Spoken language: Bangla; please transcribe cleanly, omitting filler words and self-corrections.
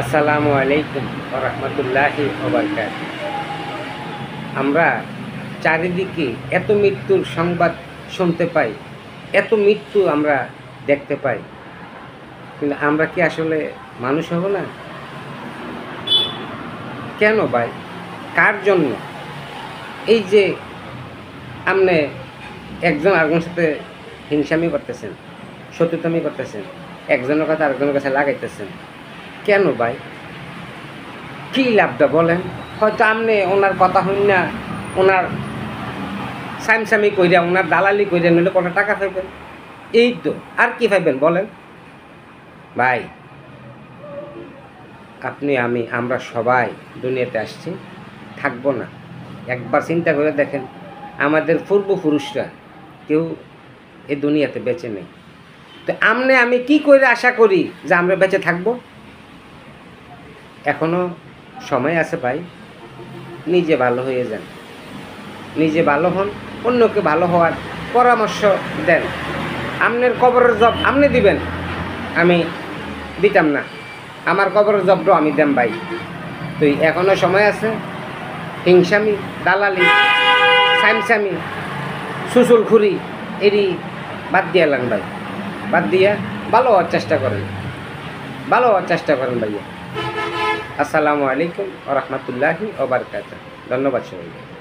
আসসালামু আলাইকুম ওয়া রাহমাতুল্লাহি ওয়া বারাকাতুহু। আমরা চারিদিকে এত মৃত্যুর সংবাদ শুনতে পাই, এত মৃত্যু আমরা দেখতে পাই, কিন্তু আমরা কি আসলে মানুষ হব না? কেন ভাই? কার জন্য? এই যে আপনি একজন আরেকজনের সাথে হিংসামি করতেছেন, শত্রুতামি করতেছেন, একজনের কথা আরেকজনের কাছে লাগাইতেছেন, কেন ভাই? কী লাভটা বলেন? হয়তো আপনি ওনার কথা হইন না, ওনার সামসামি কইরা, ওনার দালালি কইরা নিলে কত টাকা পাইবেন, এই তো। আর কি পাইবেন বলেন ভাই? আপনি আমরা সবাই দুনিয়াতে আসছি, থাকবো না। একবার চিন্তা করে দেখেন, আমাদের পূর্বপুরুষরা কেউ এই দুনিয়াতে বেঁচে নেই। তো আমি কি করে আশা করি যে আমরা বেঁচে থাকবো? এখনো সময় আছে ভাই। নিজে ভালো হয়ে যান, নিজে ভালো হন, অন্যকে ভালো হওয়ার পরামর্শ দেন। আপনার কবরের জব আপনি দিবেন, আমি দিতাম না। আমার কবরের জবটাও আমি দেম ভাই। তুই এখনও সময় আছে। হিংসামি, দালালি, সাইমসামি, সুসুলখুরি এরই বাদ দিয়ে লান ভাই। বাদ দিয়া ভালো হওয়ার চেষ্টা করেন, ভালো হওয়ার চেষ্টা করেন ভাইয়া। আসসালামু আলাইকুম ওয়া রাহমাতুল্লাহি ওয়া বারাকাতুহু। ধন্যবাদ সবাইকে।